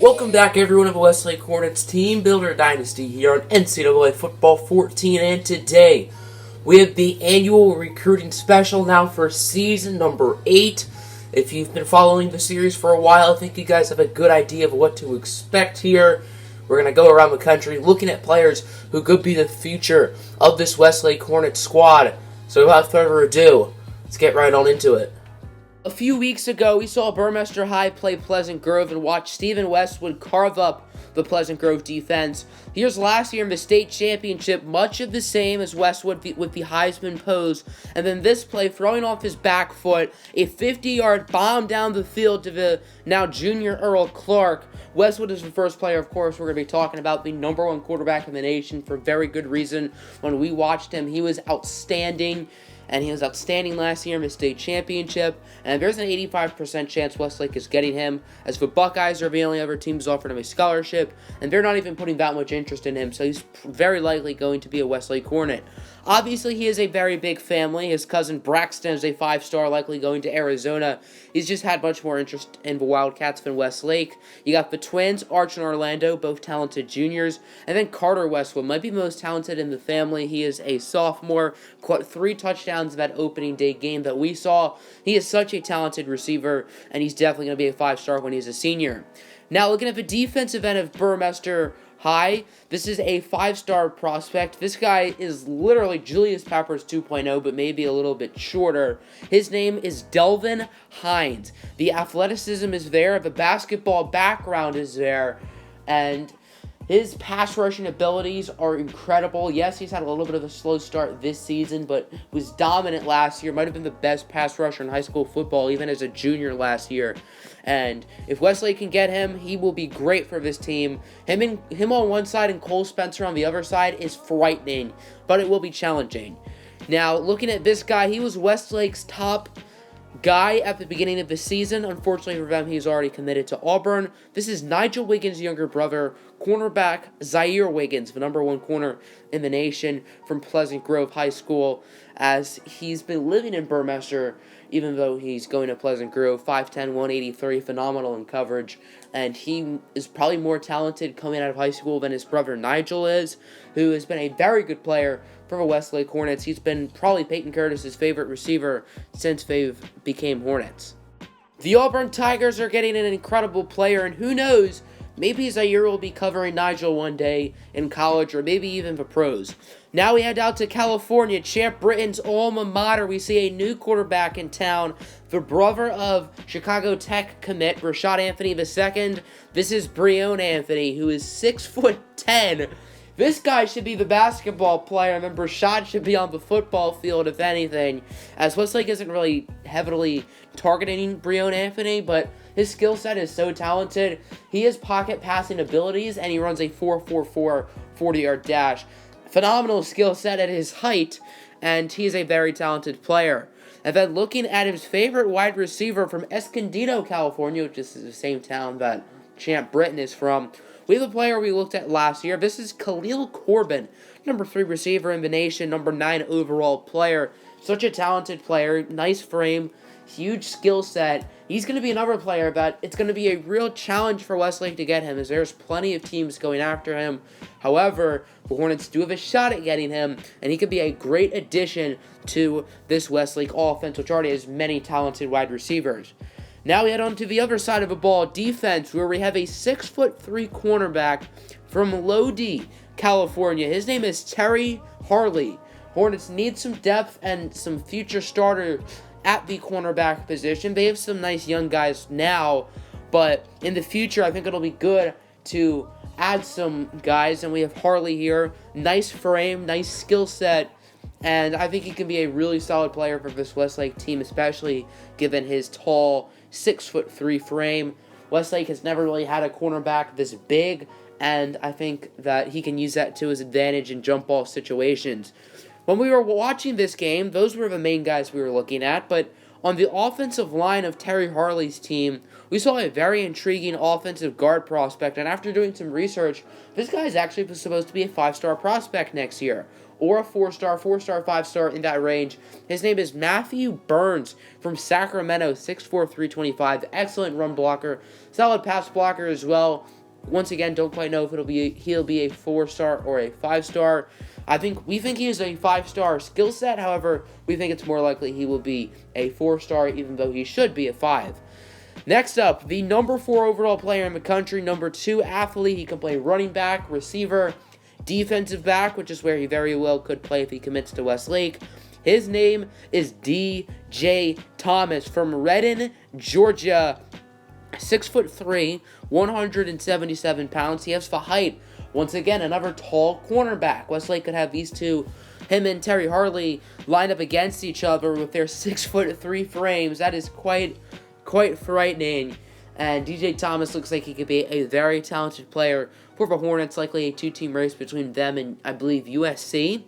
Welcome back, everyone, of Westlake Hornets Teambuilder Dynasty here on NCAA Football 14, and today we have the annual recruiting special now for season number 8. If you've been following the series for a while, I think you guys have a good idea of what to expect here. We're going to go around the country looking at players who could be the future of this Westlake Hornets squad. So without further ado, let's get right on into it. A few weeks ago, we saw Burmester High play Pleasant Grove and watch Stephen Westwood carve up the Pleasant Grove defense. Here's last year in the state championship, much of the same as Westwood with the Heisman pose. And then this play, throwing off his back foot, a 50-yard bomb down the field to the now junior Earl Clark. Westwood is the first player, of course, we're going to be talking about, the number one quarterback in the nation for very good reason. When we watched him, he was outstanding. And he was outstanding last year in the state championship. And there's an 85% chance Westlake is getting him, as the Buckeyes are the only other teams offering him a scholarship, and they're not even putting that much interest in him, so he's very likely going to be a Westlake Hornet. Obviously, he is a very big family. His cousin Braxton is a 5-star, likely going to Arizona. He's just had much more interest in the Wildcats than Westlake. You got the twins, Arch and Orlando, both talented juniors. And then Carter Westwood might be most talented in the family. He is a sophomore, caught 3 touchdowns in that opening day game that we saw. He is such a talented receiver, and he's definitely going to be a 5-star when he's a senior. Now, looking at the defensive end of Burmester High, this is a 5-star prospect. This guy is literally Julius Peppers 2.0, but maybe a little bit shorter. His name is Delvin Hines. The athleticism is there, the basketball background is there, and his pass rushing abilities are incredible. Yes, he's had a little bit of a slow start this season, but was dominant last year. Might have been the best pass rusher in high school football, even as a junior last year. And if Westlake can get him, he will be great for this team. Him on one side and Cole Spencer on the other side is frightening, but it will be challenging. Now, looking at this guy, he was Westlake's top guy at the beginning of the season. Unfortunately for them, he's already committed to Auburn. This is Nigel Wiggins' younger brother, cornerback Zaire Wiggins, the number 1 corner in the nation from Pleasant Grove High School, as he's been living in Burmester, even though he's going to Pleasant Grove. 5'10", 183, phenomenal in coverage, and he is probably more talented coming out of high school than his brother Nigel is, who has been a very good player for the Westlake Hornets. He's been probably Peyton Curtis's favorite receiver since they became Hornets. The Auburn Tigers are getting an incredible player, and who knows, maybe Zaire will be covering Nigel one day in college, or maybe even the pros. Now we head out to California, Champ Britton's alma mater. We see a new quarterback in town, the brother of Chicago Tech commit Rashad Anthony II. This is Breon Anthony, who is 6'10". This guy should be the basketball player, and then Rashad should be on the football field, if anything, as Westlake isn't really heavily targeting Breon Anthony, but his skill set is so talented. He has pocket passing abilities, and he runs a 4.44 40-yard dash. Phenomenal skill set at his height, and he's a very talented player. And then looking at his favorite wide receiver from Escondido, California, which is the same town that Champ Britton is from, we have a player we looked at last year. This is Khalil Corbin, number 3 receiver in the nation, number 9 overall player. Such a talented player, nice frame, huge skill set. He's going to be another player that it's going to be a real challenge for Westlake to get him, as there's plenty of teams going after him. However, the Hornets do have a shot at getting him, and he could be a great addition to this Westlake offense, which already has many talented wide receivers. Now we head on to the other side of the ball, defense, where we have a 6'3" cornerback from Lodi, California. His name is Terry Harley. Hornets need some depth and some future starter at the cornerback position. They have some nice young guys now, but in the future, I think it'll be good to add some guys, and we have Harley here. Nice frame, nice skill set, and I think he can be a really solid player for this Westlake team, especially given his tall 6'3" frame. Westlake has never really had a cornerback this big, and I think that he can use that to his advantage in jump ball situations. When we were watching this game, those were the main guys we were looking at, but on the offensive line of Terry Harley's team, we saw a very intriguing offensive guard prospect, and after doing some research, this guy is actually supposed to be a 5-star prospect next year. or a 4-star, 4-star, 5-star in that range. His name is Matthew Burns from Sacramento, 6'4", 325. Excellent run blocker, solid pass blocker as well. Once again, don't quite know if he'll be a 4-star or a 5-star. We think he is a 5-star skill set. However, we think it's more likely he will be a 4-star, even though he should be a 5. Next up, the number 4 overall player in the country, number 2 athlete. He can play running back, receiver, defensive back, which is where he very well could play if he commits to Westlake. His name is DJ Thomas from Redden, Georgia. 6'3", 177 pounds. He has the height. Once again, another tall cornerback. Westlake could have these two, him and Terry Harley, lined up against each other with their 6'3" frames. That is quite frightening. And DJ Thomas looks like he could be a very talented player for the Hornets. Likely a 2-team race between them and, I believe, USC.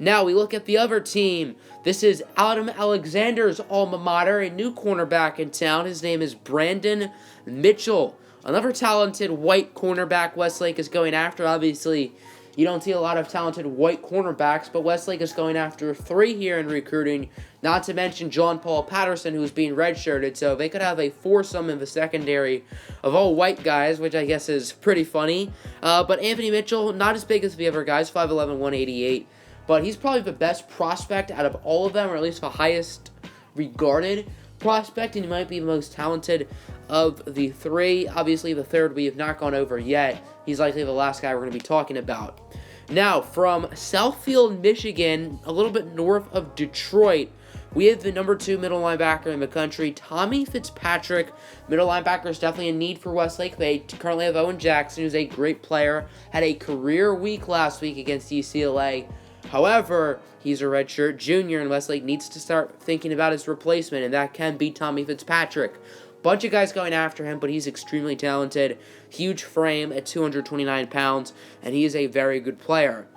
Now we look at the other team. This is Adam Alexander's alma mater, a new cornerback in town. His name is Brandon Mitchell. Another talented white cornerback Westlake is going after. Obviously, you don't see a lot of talented white cornerbacks, but Westlake is going after 3 here in recruiting, not to mention John Paul Patterson, who's being redshirted, so they could have a foursome in the secondary of all white guys, which I guess is pretty funny. But Anthony Mitchell, not as big as the other guys, 5'11", 188, but he's probably the best prospect out of all of them, or at least the highest regarded prospect, and he might be the most talented of the 3. Obviously, the third we have not gone over yet. He's likely the last guy we're going to be talking about. Now, from Southfield, Michigan, a little bit north of Detroit, we have the number 2 middle linebacker in the country, Tommy Fitzpatrick. Middle linebacker is definitely a need for Westlake. They currently have Owen Jackson, who's a great player, had a career week last week against UCLA. However, he's a redshirt junior, and Westlake needs to start thinking about his replacement, and that can be Tommy Fitzpatrick. Bunch of guys going after him, but he's extremely talented. Huge frame at 229 pounds, and he is a very good player.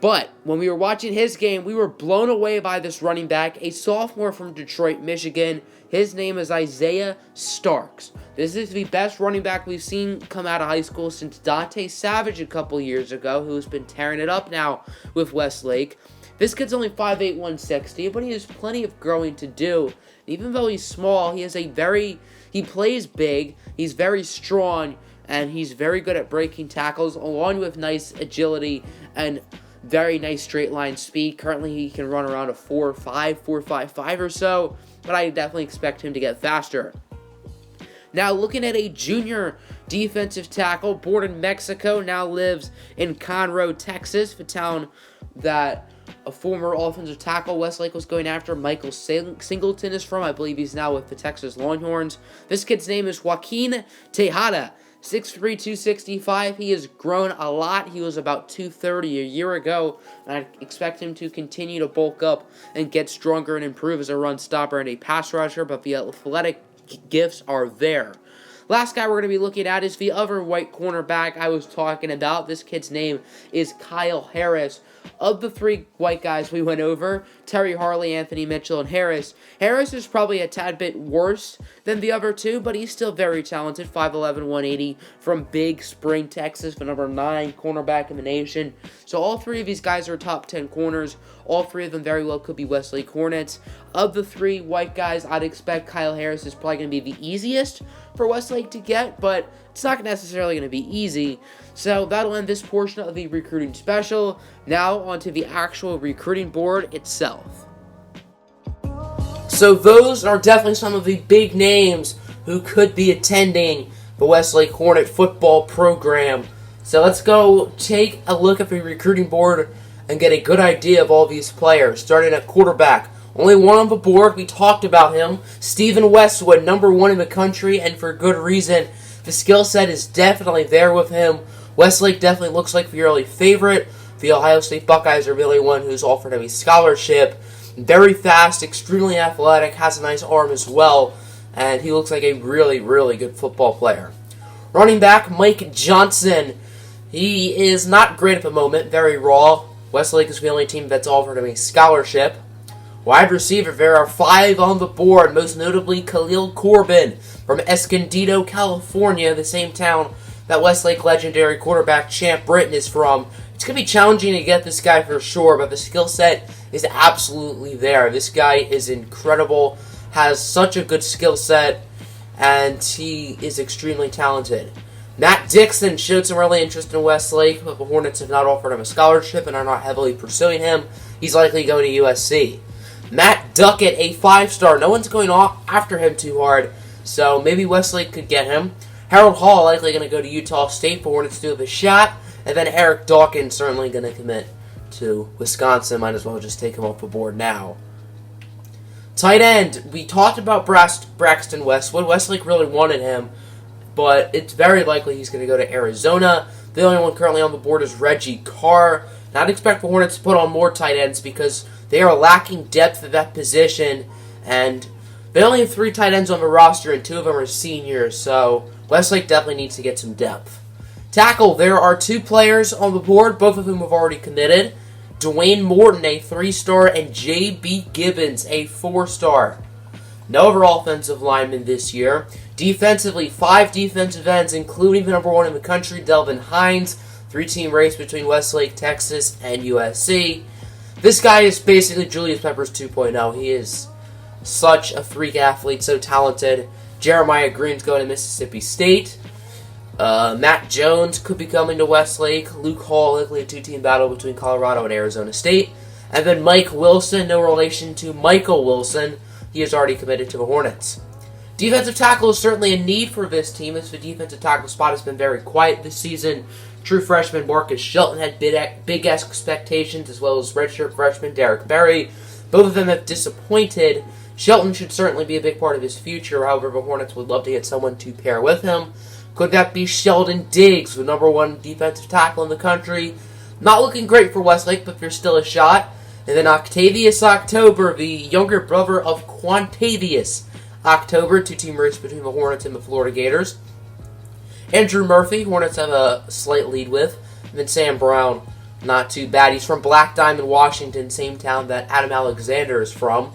But when we were watching his game, we were blown away by this running back, a sophomore from Detroit, Michigan. His name is Isaiah Starks. This is the best running back we've seen come out of high school since Dante Savage a couple years ago, who's been tearing it up now with Westlake. This kid's only 5'8", 160, but he has plenty of growing to do. Even though he's small, he plays big, he's very strong, and he's very good at breaking tackles, along with nice agility and very nice straight line speed. Currently, he can run around a 4.5 or so, but I definitely expect him to get faster. Now, looking at a junior defensive tackle, born in Mexico, now lives in Conroe, Texas, the town that a former offensive tackle Westlake was going after. Michael Singleton is from. I believe he's now with the Texas Longhorns. This kid's name is Joaquin Tejada. 6'3", 265. He has grown a lot. He was about 230 a year ago, and I expect him to continue to bulk up and get stronger and improve as a run stopper and a pass rusher, but the athletic gifts are there. Last guy we're going to be looking at is the other white cornerback I was talking about. This kid's name is Kyle Harris. Of the 3 white guys we went over, Terry Harley, Anthony Mitchell, and Harris is probably a tad bit worse than the other 2, but he's still very talented. 5'11", 180 from Big Spring, Texas, the number 9 cornerback in the nation. So all 3 of these guys are top 10 corners. All 3 of them very well could be Westlake Hornets. Of the 3 white guys, I'd expect Kyle Harris is probably going to be the easiest for Westlake to get, but it's not necessarily going to be easy. So that'll end this portion of the recruiting special. Now onto the actual recruiting board itself. So those are definitely some of the big names who could be attending the Westlake Hornet football program. So let's go take a look at the recruiting board and get a good idea of all these players. Starting at quarterback. Only one on the board. We talked about him. Stephen Westwood, number 1 in the country, and for good reason. The skill set is definitely there with him. Westlake definitely looks like the early favorite. The Ohio State Buckeyes are really one who's offered him a scholarship. Very fast, extremely athletic, has a nice arm as well, and he looks like a really, really good football player. Running back, Mike Johnson. He is not great at the moment, very raw. Westlake is the only team that's offered him a scholarship. Wide receiver, there are 5 on the board, most notably Khalil Corbin from Escondido, California, the same town that Westlake legendary quarterback Champ Britton is from. It's going to be challenging to get this guy for sure, but the skill set is absolutely there. This guy is incredible, has such a good skill set, and he is extremely talented. Matt Dixon showed some early interest in Westlake, but the Hornets have not offered him a scholarship and are not heavily pursuing him. He's likely going to USC. Matt Duckett, a 5-star. No one's going after him too hard, so maybe Westlake could get him. Harold Hall likely going to go to Utah State, but Hornets do have a shot. And then Eric Dawkins certainly going to commit to Wisconsin. Might as well just take him off the board now. Tight end. We talked about Braxton Westwood. Westlake really wanted him, but it's very likely he's going to go to Arizona. The only one currently on the board is Reggie Carr. Not expect the Hornets to put on more tight ends because they are lacking depth at that position, and they only have 3 tight ends on the roster, and 2 of them are seniors, so Westlake definitely needs to get some depth. Tackle, there are 2 players on the board, both of whom have already committed. Dwayne Morton, a 3-star, and J.B. Gibbons, a 4-star. No other offensive linemen this year. Defensively, 5 defensive ends, including the number 1 in the country, Delvin Hines. 3-team race between Westlake, Texas, and USC. This guy is basically Julius Peppers 2.0. He is such a freak athlete, so talented. Jeremiah Green's going to Mississippi State. Matt Jones could be coming to Westlake. Luke Hall, likely a 2-team battle between Colorado and Arizona State. And then Mike Wilson, no relation to Michael Wilson. He has already committed to the Hornets. Defensive tackle is certainly a need for this team, as the defensive tackle spot has been very quiet this season. True freshman Marcus Shelton had big expectations, as well as redshirt freshman Derek Berry. Both of them have disappointed. Shelton should certainly be a big part of his future. However, the Hornets would love to get someone to pair with him. Could that be Sheldon Diggs, the number 1 defensive tackle in the country? Not looking great for Westlake, but there's still a shot. And then Octavius October, the younger brother of Quantavious October, 2-team race between the Hornets and the Florida Gators. Andrew Murphy, Hornets have a slight lead with. And then Sam Brown, not too bad. He's from Black Diamond, Washington, same town that Adam Alexander is from.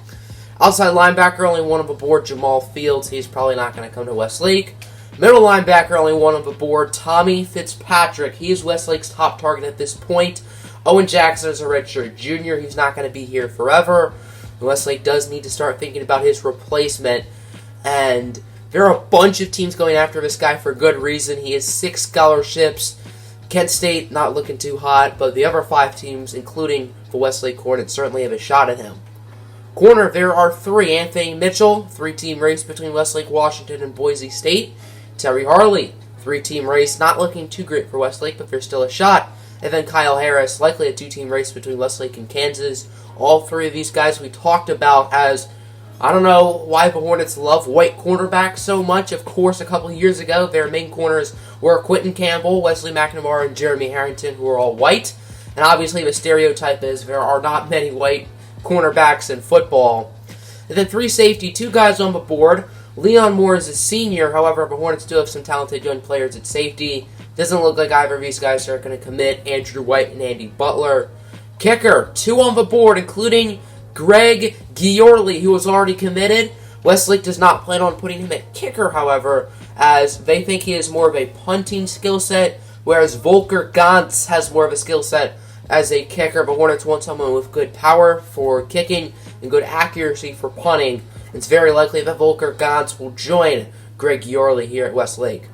Outside linebacker, only 1 on the board, Jamal Fields. He's probably not going to come to Westlake. Middle linebacker, only 1 on the board, Tommy Fitzpatrick. He is Westlake's top target at this point. Owen Jackson is a redshirt junior. He's not going to be here forever. Westlake does need to start thinking about his replacement. And there are a bunch of teams going after this guy for good reason. He has 6 scholarships. Kent State not looking too hot, but the other 5 teams, including the Westlake Hornets, certainly have a shot at him. Corner, there are 3. Anthony Mitchell, 3-team race between Westlake, Washington, and Boise State. Terry Harley, 3-team race, not looking too great for Westlake, but there's still a shot. And then Kyle Harris, likely a 2-team race between Westlake and Kansas. All 3 of these guys we talked about as, I don't know why the Hornets love white cornerbacks so much. Of course, a couple of years ago, their main corners were Quentin Campbell, Wesley McNamara, and Jeremy Harrington, who are all white. And obviously the stereotype is there are not many white cornerbacks in football. And then 3 safety, 2 guys on the board. Leon Moore is a senior, however, the Hornets do have some talented young players at safety. Doesn't look like either of these guys are going to commit. Andrew White and Andy Butler. Kicker, 2 on the board, including Greg Giorli, who was already committed. Westlake does not plan on putting him at kicker, however, as they think he has more of a punting skill set, whereas Volker Gantz has more of a skill set as a kicker. But Hornets want someone with good power for kicking and good accuracy for punting. It's very likely that Volker Gantz will join Greg Giorli here at Westlake.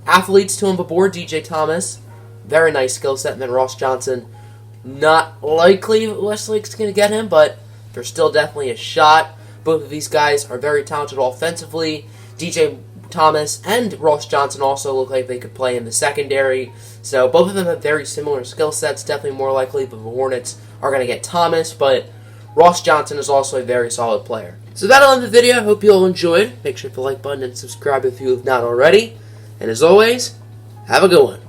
Athletes to on the board, DJ Thomas, very nice skill set, and then Ross Johnson. Not likely Westlake's going to get him, but there's still definitely a shot. Both of these guys are very talented offensively. DJ Thomas and Ross Johnson also look like they could play in the secondary. So both of them have very similar skill sets. Definitely more likely the Hornets are going to get Thomas, but Ross Johnson is also a very solid player. So that'll end the video. I hope you all enjoyed. Make sure to hit the like button and subscribe if you have not already. And as always, have a good one.